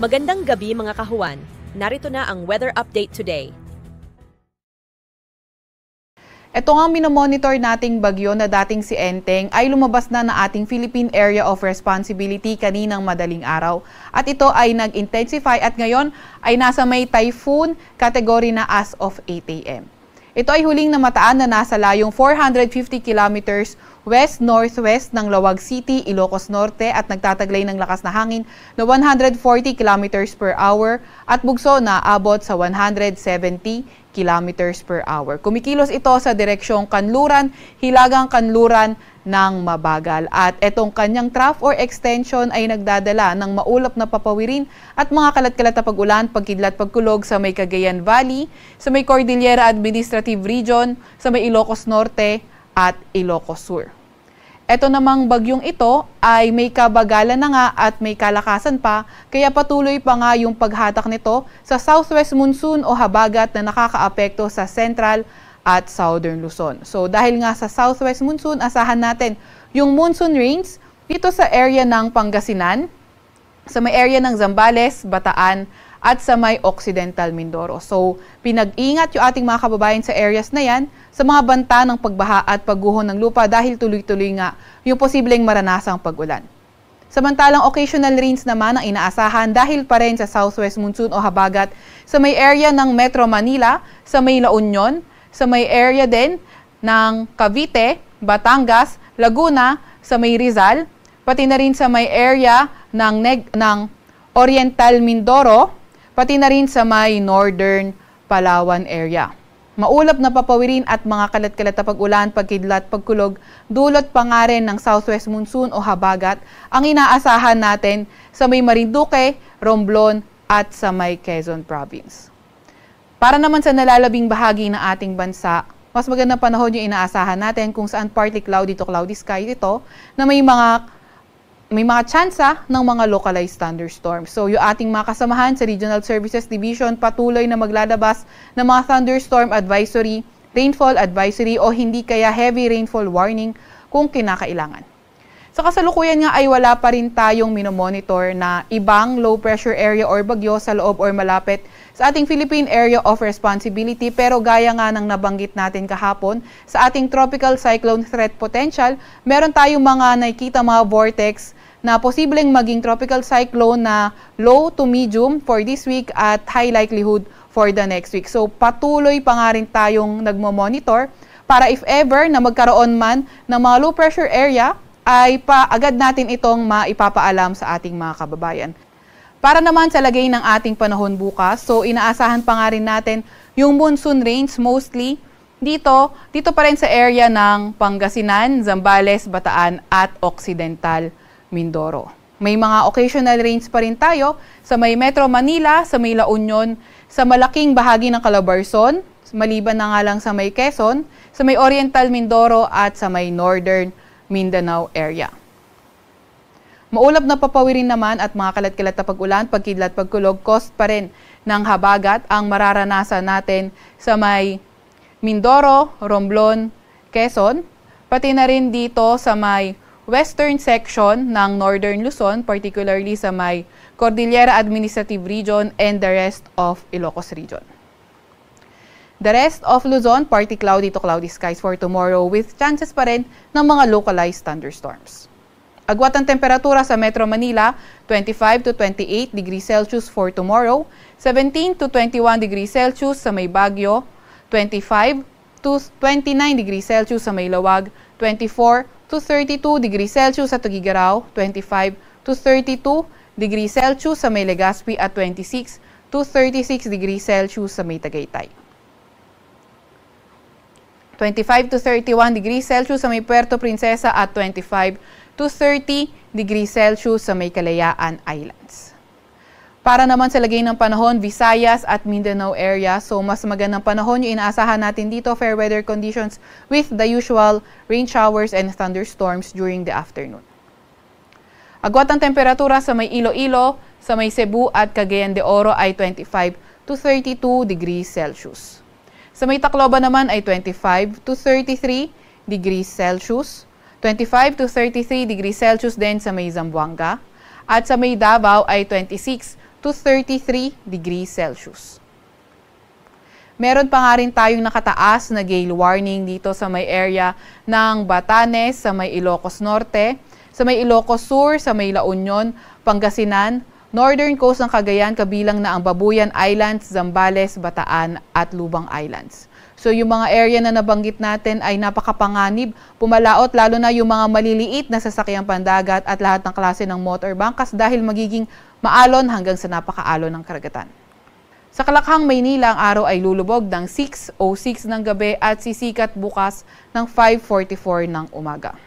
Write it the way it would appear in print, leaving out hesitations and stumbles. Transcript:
Magandang gabi mga kahuwan. Narito na ang weather update today. Ito nga minomonitor nating bagyo na dating si Enteng ay lumabas na ating Philippine Area of Responsibility kaninang madaling araw. At ito ay nag-intensify at ngayon ay nasa may typhoon category na as of 8 a.m. Ito ay huling namataan na nasa layong 450 kilometers west-northwest ng Lawag City, Ilocos Norte at nagtataglay ng lakas na hangin na 140 kilometers per hour at bugso na abot sa 170 kilometers per hour. Kumikilos ito sa direksyong kanluran, hilagang kanluran ng mabagal. At etong kanyang trough or extension ay nagdadala ng maulap na papawirin at mga kalat-kalat na pag-ulan, pagkidlat, pagkulog sa may Cagayan Valley, sa may Cordillera Administrative Region, sa may Ilocos Norte at Ilocos Sur. Ito namang bagyong ito ay may kabagalan na nga at may kalakasan pa, kaya patuloy pa nga yung paghatak nito sa southwest monsoon o habagat na nakakaapekto sa central at southern Luzon. So dahil nga sa southwest monsoon, asahan natin yung monsoon rains dito sa area ng Pangasinan, sa may area ng Zambales, Bataan, at sa may Occidental Mindoro. So, pinag-ingat yung ating mga kababayan sa areas na yan sa mga banta ng pagbaha at pagguho ng lupa dahil tuloy-tuloy nga yung posibleng maranasang pag-ulan. Samantalang occasional rains naman ang inaasahan dahil pa rin sa southwest monsoon o habagat sa may area ng Metro Manila, sa may La Union, sa may area din ng Cavite, Batangas, Laguna, sa may Rizal, pati na rin sa may area ng Oriental Mindoro, pati na rin sa may Northern Palawan area. Maulap na papawirin at mga kalat-kalat na pag-ulan, pagkidlat, pagkulog, dulot pa nga rin ng southwest monsoon o habagat ang inaasahan natin sa may Marinduque, Romblon at sa may Quezon Province. Para naman sa nalalabing bahagi ng ating bansa, mas magandang panahon yung inaasahan natin kung saan partly cloudy to cloudy sky ito na may mga tsansa ng mga localized thunderstorms. So, yung ating mga kasamahan sa Regional Services Division patuloy na maglalabas ng mga thunderstorm advisory, rainfall advisory o hindi kaya heavy rainfall warning kung kinakailangan. Sa kasalukuyan nga ay wala pa rin tayong minomonitor na ibang low pressure area or bagyo sa loob or malapit sa ating Philippine Area of Responsibility, pero gaya nga ng nabanggit natin kahapon sa ating tropical cyclone threat potential, meron tayong mga nakikita mga vortex na posibleng maging tropical cyclone na low to medium for this week at high likelihood for the next week. So patuloy pa nga rin tayong nagmo-monitor para if ever na magkaroon man ng mga low pressure area ay agad natin itong maipapaalam sa ating mga kababayan. Para naman sa lagay ng ating panahon bukas, so inaasahan pa nga rin natin yung monsoon rains mostly dito pa rin sa area ng Pangasinan, Zambales, Bataan at Occidental Mindoro. May mga occasional rains pa rin tayo sa may Metro Manila, sa may La Union, sa malaking bahagi ng Calabarzon, maliban na nga lang sa may Quezon, sa may Oriental Mindoro at sa may Northern Mindanao area. Maulap na papawirin naman at mga kalat-kalat na pag-ulan, pagkidlat, pagkulog, cost pa rin ng habagat ang mararanasan natin sa may Mindoro, Romblon, Quezon, pati na rin dito sa may western section ng Northern Luzon, particularly sa may Cordillera Administrative Region and the rest of Ilocos Region. The rest of Luzon, partly cloudy to cloudy skies for tomorrow with chances pa rin ng mga localized thunderstorms. Agwat ang temperatura sa Metro Manila, 25 to 28 degrees Celsius for tomorrow, 17 to 21 degrees Celsius sa may Baguio, 25 to 29 degrees Celsius sa may Lawag, 24 to 32 degrees Celsius sa Tuguegarao, 25 to 32 degrees Celsius sa may Legazpi at 26 to 36 degrees Celsius sa may Tagaytay. 25 to 31 degrees Celsius sa may Puerto Princesa at 25 to 30 degrees Celsius sa may Kalayaan Islands. Para naman sa lagay ng panahon, Visayas at Mindanao area, so mas magandang panahon yung inaasahan natin dito, fair weather conditions with the usual rain showers and thunderstorms during the afternoon. Agwat ang temperatura sa may Iloilo, sa may Cebu at Cagayan de Oro ay 25 to 32 degrees Celsius. Sa may Tacloban naman ay 25 to 33 degrees Celsius, 25 to 33 degrees Celsius din sa may Zamboanga, at sa may Davao ay 26 to 33 degrees Celsius. Meron pa nga rin tayong nakataas na gale warning dito sa may area ng Batanes, sa may Ilocos Norte, sa may Ilocos Sur, sa may La Union, Pangasinan, northern coast ng Cagayan, kabilang na ang Babuyan Islands, Zambales, Bataan at Lubang Islands. So yung mga area na nabanggit natin ay napakapanganib, pumalaot lalo na yung mga maliliit na sasakyang pandagat at lahat ng klase ng motor bangkas dahil magiging maalon hanggang sa napakaalon ng karagatan. Sa Kalakhang, Maynila, ang araw ay lulubog ng 6:06 ng gabi at sisikat bukas ng 5:44 ng umaga.